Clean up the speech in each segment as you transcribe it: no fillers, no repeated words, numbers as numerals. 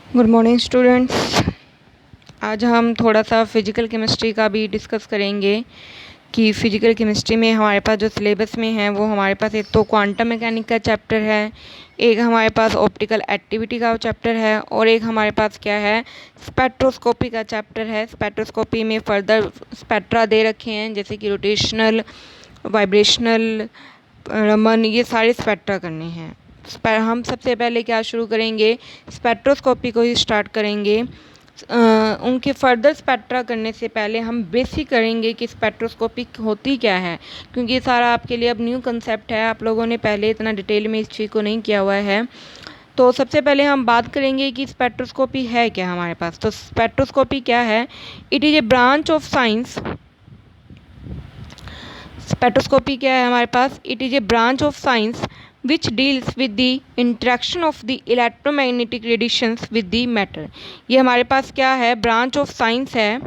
Good morning students. आज हम थोड़ा सा फिज़िकल केमिस्ट्री का भी डिस्कस करेंगे कि फ़िज़िकल केमिस्ट्री में हमारे पास जो सिलेबस में है वो हमारे पास एक तो क्वांटम मैकेनिक का चैप्टर है, एक हमारे पास ऑप्टिकल एक्टिविटी का चैप्टर है और एक हमारे पास क्या है, स्पेक्ट्रोस्कोपी का चैप्टर है। स्पेक्ट्रोस्कोपी में फर्दर स्पेक्ट्रा दे रखे हैं जैसे कि रोटेशनल, वाइब्रेशनल, रमन, ये सारे स्पेक्ट्रा करने हैं। हम सबसे पहले क्या शुरू करेंगे, स्पेक्ट्रोस्कोपी को ही स्टार्ट करेंगे। उनके फर्दर स्पेक्ट्रा करने से पहले हम बेसिक करेंगे कि स्पेक्ट्रोस्कोपी होती क्या है, क्योंकि ये सारा आपके लिए अब न्यू कंसेप्ट है, आप लोगों ने पहले इतना डिटेल में इस चीज़ को नहीं किया हुआ है। तो सबसे पहले हम बात करेंगे कि स्पेक्ट्रोस्कोपी है क्या हमारे पास। तो स्पेक्ट्रोस्कोपी क्या है, it is a branch of science. Spectroscopy क्या है हमारे पास, it is a branch of science which deals with the interaction of the electromagnetic radiations with the matter। ये हमारे पास क्या है, ब्रांच ऑफ साइंस है।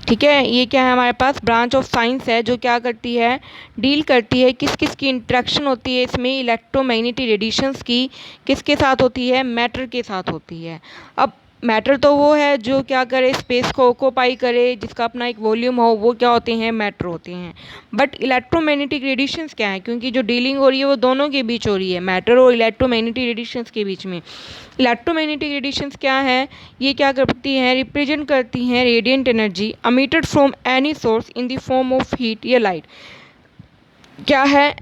ठीक है, ये क्या है हमारे पास, ब्रांच ऑफ साइंस है जो क्या करती है, डील करती है किस किस की इंट्रैक्शन होती है इसमें इलेक्ट्रोमैग्नेटिक रेडिएशंस की, किसके साथ होती है, मैटर के साथ होती है। अब मैटर तो वो है जो क्या करे, स्पेस को ऑक्यूपाई करे, जिसका अपना एक वॉल्यूम हो, वो क्या होते हैं, मैटर होते हैं। बट इलेक्ट्रोमैग्नेटिक रेडिएशंस क्या है, क्योंकि जो डीलिंग हो रही है वो दोनों के बीच हो रही है, मैटर और इलेक्ट्रोमैग्नेटिक रेडिएशंस के बीच में। इलेक्ट्रोमैग्नेटिक रेडिएशंस क्या है, ये क्या करती हैं, रिप्रेजेंट करती हैं radiant energy emitted from any source in the form of heat या लाइट। क्या है,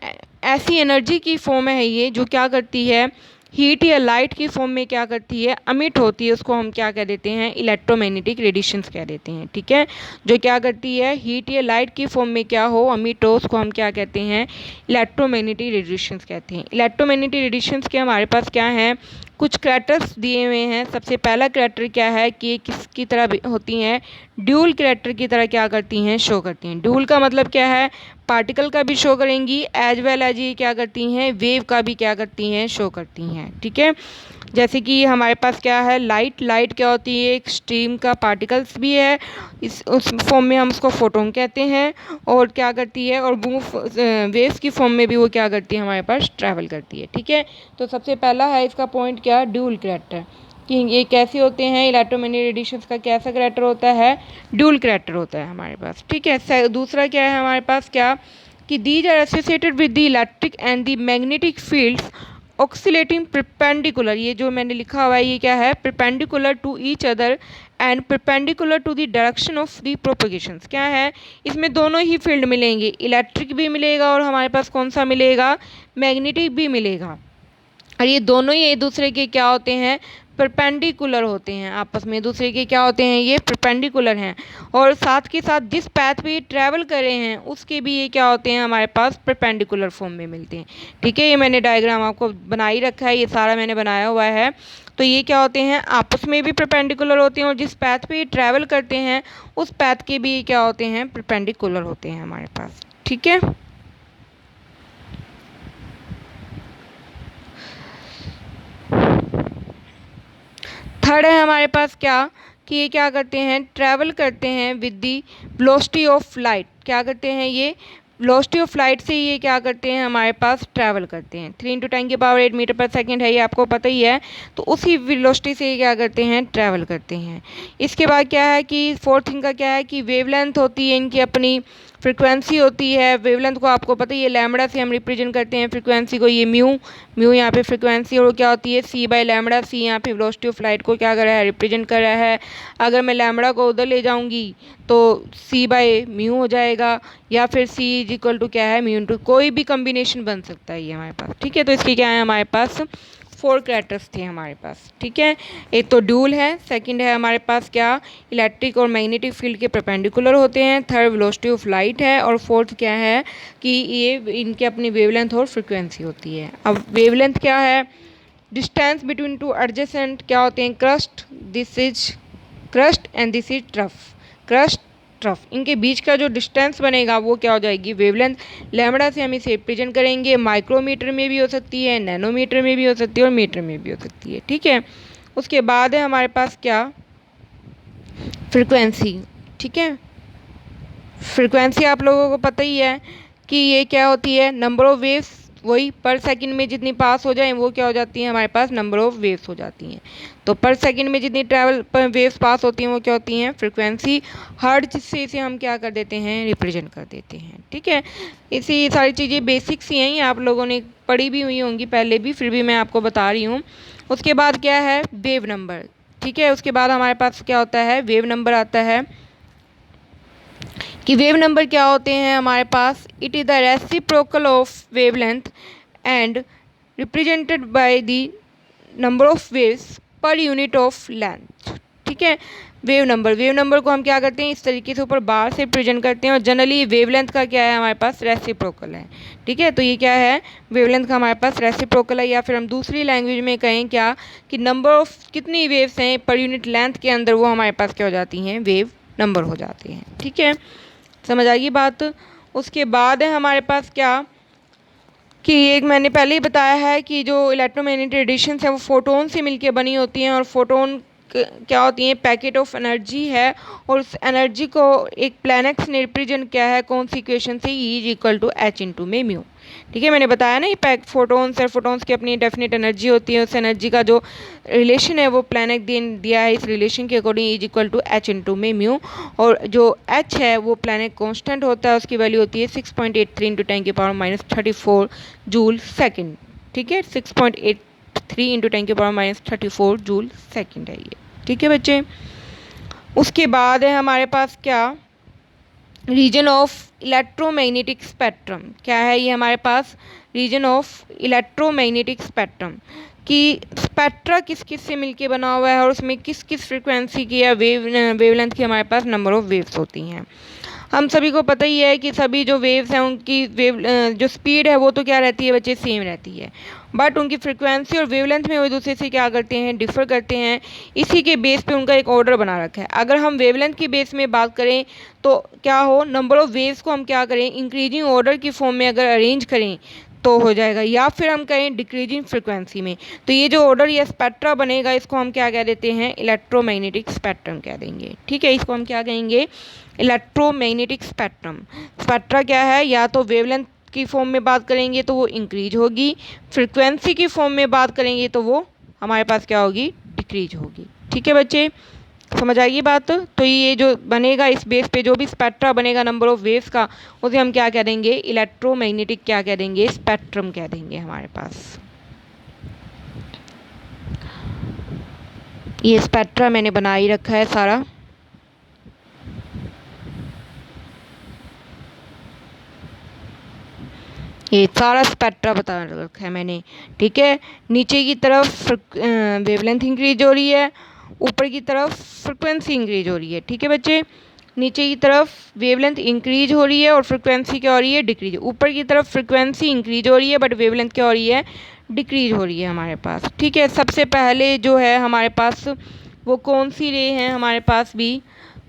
ऐसी एनर्जी की फॉर्म है ये जो क्या करती है, हीट या लाइट की फॉर्म में क्या करती है, अमिट होती है, उसको हम क्या कह देते हैं, इलेक्ट्रोमैग्नेटिक रेडिएशंस कह देते हैं। ठीक है, जो क्या करती है, हीट या लाइट की फॉर्म में क्या हो, अमिट हो, उसको हम क्या कहते हैं, इलेक्ट्रोमैग्नेटिक रेडिएशंस कहते हैं। इलेक्ट्रोमैग्नेटिक रेडिएशंस के हमारे पास क्या हैं, कुछ करैक्टर्स दिए हुए हैं। सबसे पहला करैक्टर क्या है कि ये किसकी तरह होती हैं, ड्यूल करैक्टर की तरह क्या करती हैं, शो करती हैं। ड्यूल का मतलब क्या है, पार्टिकल का भी शो करेंगी एज वेल एज ये क्या करती हैं, वेव का भी क्या करती हैं, शो करती हैं। ठीक है, जैसे कि हमारे पास क्या है, लाइट क्या होती है, एक स्ट्रीम का पार्टिकल्स भी है, इस उस फॉर्म में हम उसको फोटोन कहते हैं, और क्या करती है, और वो वेव्स की फॉर्म में भी वो क्या करती है, हमारे पास ट्रैवल करती है। ठीक है, तो सबसे पहला है इसका पॉइंट क्या, ड्यूल करैक्टर, कि ये कैसे होते हैं, इलेक्ट्रोमैग्नेटिक रेडिएशंस का कैसा करैक्टर होता है, ड्यूल करैक्टर होता है हमारे पास। ठीक है, दूसरा क्या है हमारे पास, क्या कि these are associated with the electric and the magnetic fields oscillating perpendicular. ये जो मैंने लिखा हुआ है ये क्या है, perpendicular to each other and perpendicular to the direction of the propagations. क्या है, इसमें दोनों ही फील्ड मिलेंगे, इलेक्ट्रिक भी मिलेगा और हमारे पास कौन सा मिलेगा, मैग्नेटिक भी मिलेगा। और ये दोनों ही एक दूसरे के क्या होते हैं, परपेंडिकुलर होते हैं, आपस में एक दूसरे के क्या होते हैं, ये परपेंडिकुलर हैं। और साथ के साथ जिस पैथ पे ये ट्रैवल कर रहे हैं उसके भी ये क्या होते हैं, हमारे पास परपेंडिकुलर फॉर्म में मिलते हैं। ठीक है, ये मैंने डायग्राम आपको बना ही रखा है, ये सारा मैंने बनाया हुआ है। तो ये क्या होते हैं, आपस में भी परपेंडिकुलर होते हैं और जिस पैथ पे ये ट्रैवल करते हैं उस पैथ के भी क्या होते हैं, परपेंडिकुलर होते हैं हमारे पास। ठीक है, थर्ड है हमारे पास क्या, कि ये क्या करते हैं, ट्रैवल करते हैं with the velocity of light. क्या करते हैं, ये वेलोसिटी ऑफ लाइट से ये क्या करते हैं, हमारे पास ट्रैवल करते हैं। 3 × 10⁸ मीटर पर सेकेंड है, ये आपको पता ही है। तो उसी वेलोसिटी से ये क्या करते हैं, ट्रैवल करते हैं। इसके बाद क्या है कि फोर्थ थिंग का क्या है कि वेवलेंथ होती है इनकी, अपनी फ्रिक्वेंसी होती है। वेवलेंथ को आपको पता ही है, लैम्बडा से हम रिप्रेजेंट करते हैं फ्रिक्वेंसी को, ये म्यू यहाँ पे फ्रिक्वेंसी, और क्या होती है, c/λ। सी यहाँ पे वेलोसिटी ऑफ लाइट को क्या कर रहा है, रिप्रेजेंट कर रहा है। अगर मैं लैम्बडा को उधर ले जाऊँगी तो c/μ हो जाएगा, या फिर c क्या है, μ, कोई भी कम्बिनेशन बन सकता है ये हमारे पास। ठीक है, तो इसके क्या है, हमारे पास 4 करैक्टर्स थे हमारे पास। ठीक है, एक तो ड्यूल है, सेकंड है हमारे पास क्या, इलेक्ट्रिक और मैग्नेटिक फील्ड के परपेंडिकुलर होते हैं, थर्ड वेलोसिटी ऑफ लाइट है, और फोर्थ क्या है कि ये इनके अपनी वेवलेंथ और फ्रिक्वेंसी होती है। अब वेवलेंथ क्या है, डिस्टेंस बिटवीन टू एडजेसेंट क्या होते हैं, crust, this is crust and this is trough. Crust, trough, इनके बीच का जो डिस्टेंस बनेगा वो क्या हो जाएगी, वेवलेंथ। लैम्बडा से हम इसे रिप्रेजेंट करेंगे, माइक्रोमीटर में भी हो सकती है, नैनोमीटर में भी हो सकती है, और मीटर में भी हो सकती है। ठीक है, उसके बाद है हमारे पास क्या, फ्रिक्वेंसी। ठीक है, फ्रिक्वेंसी आप लोगों को पता ही है कि ये क्या होती है, नंबर ऑफ वेव्स वही पर सेकंड में जितनी पास हो जाए वो क्या हो जाती है हमारे पास नंबर ऑफ वेव्स हो जाती हैं। तो पर सेकंड में जितनी ट्रैवल वेव्स पास होती हैं वो क्या होती हैं फ्रीक्वेंसी। हर्ट्ज से इसे हम क्या कर देते हैं रिप्रेजेंट कर देते हैं। ठीक है, इसी सारी चीज़ें बेसिक्स ही हैं, ये आप लोगों ने पढ़ी भी हुई होंगी पहले भी, फिर भी मैं आपको बता रही हूँ। उसके बाद क्या है वेव नंबर। ठीक है, उसके बाद हमारे पास क्या होता है वेव नंबर आता है कि वेव नंबर क्या होते हैं हमारे पास। It is the reciprocal of wavelength and represented by the number of waves per unit of length. ठीक है, वेव नंबर को हम क्या करते हैं इस तरीके से ऊपर बार से प्रेजेंट करते हैं, और जनरली वेवलेंथ का क्या है हमारे पास रेसिप्रोकल है। ठीक है, तो ये क्या है वेवलेंथ का हमारे पास रेसिप्रोकल है, या फिर हम दूसरी लैंग्वेज में कहें क्या कि नंबर ऑफ कितनी वेव्स हैं पर यूनिट लेंथ के अंदर वो हमारे पास क्या हो जाती हैं वेव नंबर हो जाते हैं। ठीक है, समझ आएगी बात। उसके बाद है हमारे पास क्या कि एक मैंने पहले ही बताया है कि जो इलेक्ट्रोमैग्नेटिक रेडिएशंस है वो फोटोन से मिलके बनी होती हैं, और फोटोन क्या होती हैं पैकेट ऑफ एनर्जी है, और उस एनर्जी को एक प्लैनेट्स ने रिप्रेजेंट किया है कौन सी इक्वेशन से e is equal to h into में म्यू। ठीक है, मैंने बताया ना ये फोटोन्स है, फोटोन्स की अपनी डेफिनेट एनर्जी होती है, उस एनर्जी का जो रिलेशन है वो प्लैनेट दिया है, इस रिलेशन के according is equal to h into में म्यू, और जो एच है वो प्लैनेट कांस्टेंट होता है, उसकी वैल्यू होती है 6.83 इंटू 10 की पावर माइनस 34 जूल सेकेंड। ठीक है, 6.83 इंटू 10 की पावर माइनस 34 जूल सेकेंड है ये। ठीक है बच्चे, उसके बाद है हमारे पास क्या रीजन ऑफ इलेक्ट्रोमैग्नेटिक स्पेक्ट्रम। क्या है ये हमारे पास रीजन ऑफ इलेक्ट्रोमैग्नेटिक स्पेक्ट्रम कि स्पेक्ट्रा किस किस से मिलके बना हुआ है, और उसमें किस किस फ्रीक्वेंसी की या वेवलेंथ की हमारे पास नंबर ऑफ वेव्स होती हैं। हम सभी को पता ही है कि सभी जो वेव्स हैं उनकी जो स्पीड है वो तो क्या रहती है बच्चे सेम रहती है, बट उनकी फ्रीक्वेंसी और वेवलेंथ में वो एक दूसरे से क्या करते हैं डिफर करते हैं। इसी के बेस पे उनका एक ऑर्डर बना रखा है। अगर हम वेवलेंथ की बेस में बात करें तो क्या हो नंबर ऑफ वेव्स को हम क्या करें इंक्रीजिंग ऑर्डर की फॉर्म में अगर अरेंज करें तो हो जाएगा, या फिर हम कहें डिक्रीजिंग फ्रिक्वेंसी में, तो ये जो ऑर्डर या स्पेक्ट्रा बनेगा इसको हम क्या कह देते हैं इलेक्ट्रोमैग्नेटिक स्पेक्ट्रम कह देंगे। ठीक है, इसको हम क्या कहेंगे इलेक्ट्रोमैग्नेटिक स्पेक्ट्रम। स्पेक्ट्रा क्या है या तो वेवलेंथ की फॉर्म में बात करेंगे तो वो इंक्रीज होगी, फ्रिक्वेंसी की फॉर्म में बात करेंगे तो वो हमारे पास क्या होगी डिक्रीज होगी। ठीक है बच्चे, समझ आएगी बात। तो ये जो बनेगा इस बेस पे जो भी स्पेक्ट्रा बनेगा नंबर ऑफ वेव्स का उसे हम क्या कह देंगे इलेक्ट्रोमैग्नेटिक क्या कह देंगे स्पेक्ट्रम कह देंगे हमारे पास। ये स्पेक्ट्रा मैंने बना ही रखा है सारा। ये सारा स्पेक्ट्रा बता रखा है मैंने। ठीक है, नीचे की तरफ वेवलेंथ इंक्रीज हो रही है, ऊपर की तरफ फ्रिक्वेंसी इंक्रीज हो रही है। ठीक है बच्चे, नीचे की तरफ वेवलेंथ इंक्रीज हो रही है और फ्रिक्वेंसी क्या हो रही है डिक्रीज। ऊपर की तरफ फ्रिक्वेंसी इंक्रीज हो रही है बट वेवलेंथ क्या हो रही है डिक्रीज हो रही है हमारे पास। ठीक है, सबसे पहले जो है हमारे पास वो कौन सी रे हैं हमारे पास भी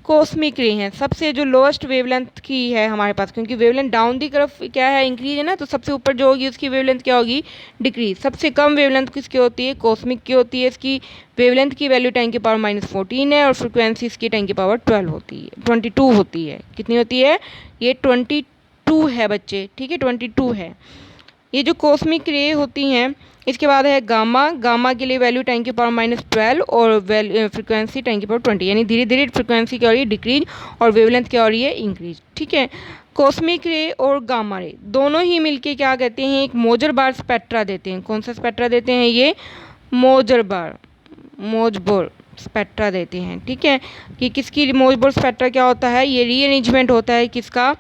कॉस्मिक रे हैं, सबसे जो लोएस्ट वेवलेंथ की है हमारे पास, क्योंकि वेवलेंथ डाउन दी तरफ क्या है इंक्रीज है ना, तो सबसे ऊपर जो होगी उसकी वेवलेंथ क्या होगी डिक्रीज। सबसे कम वेवलेंथ किसकी होती है कॉस्मिक की होती है, इसकी वेवलेंथ की वैल्यू 10 की पावर माइनस 14 है और फ्रिक्वेंसी इसकी 10 की पावर 12 होती है 22 होती है। कितनी होती है ये 22 है बच्चे। ठीक है 22 है ये जो कॉस्मिक रे होती हैं। इसके बाद है गामा, गामा के लिए वैल्यू 10 की पावर माइनस 12 और फ्रिक्वेंसी 10 की पावर 20, यानी धीरे धीरे फ्रिक्वेंसी क्या हो रही है डिक्रीज और वेवलेंथ क्या हो रही है इंक्रीज। ठीक है, कॉस्मिक रे और गामा रे दोनों ही मिलके क्या कहते हैं एक मोजर बार स्पेक्ट्रा देते हैं। कौन सा स्पेक्ट्रा देते हैं ये मोजबोर स्पेक्ट्रा देते हैं। ठीक है, कि किसकी मोजबोर स्पेक्ट्रा क्या होता है ये रीअरेंजमेंट होता है किसका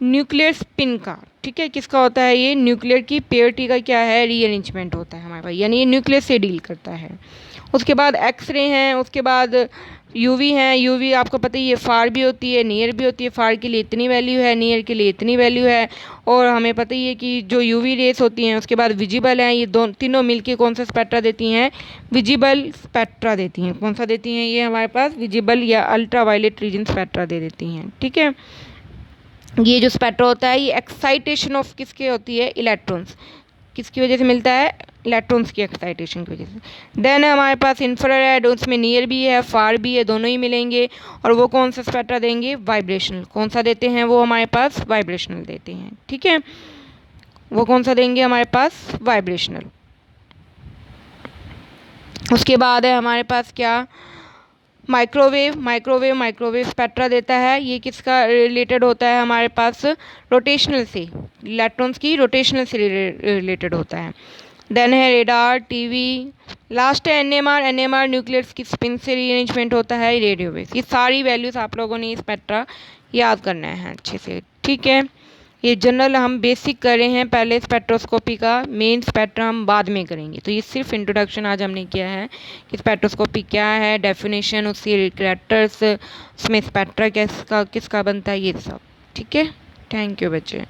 न्यूक्लियर स्पिन का। ठीक है, किसका होता है ये न्यूक्लियर की पेयरिटी का क्या है रीअरेंजमेंट होता है हमारे पास, यानी ये न्यूक्लियस से डील करता है। उसके बाद एक्सरे हैं, उसके बाद यूवी हैं। यूवी आपको पता ही है फार भी होती है नियर भी होती है, फार के लिए इतनी वैल्यू है नियर के लिए इतनी वैल्यू है, और हमें पता ही है कि जो यूवी रेस होती हैं। उसके बाद विजिबल हैं, ये तीनों मिलके कौन सा स्पेक्ट्रा देती हैं विजिबल स्पेक्ट्रा देती हैं। कौन सा देती हैं ये हमारे पास विजिबल या अल्ट्रा वायलेट रीजन स्पेक्ट्रा दे देती हैं। ठीक है, ये जो स्पेक्ट्रा होता है ये एक्साइटेशन ऑफ किसके होती है इलेक्ट्रॉन्स, किसकी वजह से मिलता है इलेक्ट्रॉन्स की एक्साइटेशन की वजह से। देन है हमारे पास इंफ्रारेड, उसमें नियर भी है फार भी है, दोनों ही मिलेंगे, और वो कौन सा स्पेक्ट्रा देंगे वाइब्रेशनल। कौन सा देते हैं वो हमारे पास वाइब्रेशनल देते हैं। ठीक है, वो कौन सा देंगे हमारे पास, वाइब्रेशनल। उसके बाद है हमारे पास क्या, माइक्रोवेव स्पेक्ट्रा देता है। ये किसका रिलेटेड होता है हमारे पास, रोटेशनल से, इलेक्ट्रॉन्स की रोटेशनल से रिलेटेड होता है। देन है रेडार, टीवी। लास्ट है एनएमआर न्यूक्लियस की स्पिन से रीअरेंजमेंट होता है, रेडियो वेव। ये सारी वैल्यूज आप लोगों ने स्पेक्ट्रा याद करना है अच्छे से, ठीक है। ये जनरल हम बेसिक कर रहे हैं पहले स्पेक्ट्रोस्कोपी का, मेन स्पेक्ट्रा हम बाद में करेंगे। तो ये सिर्फ इंट्रोडक्शन आज हमने किया है कि स्पेक्ट्रोस्कोपी क्या है, डेफिनेशन, उसके कैरेक्टर्स, उसमें स्पेक्ट्रा किसका बनता है, ये सब, ठीक है। थैंक यू बच्चे।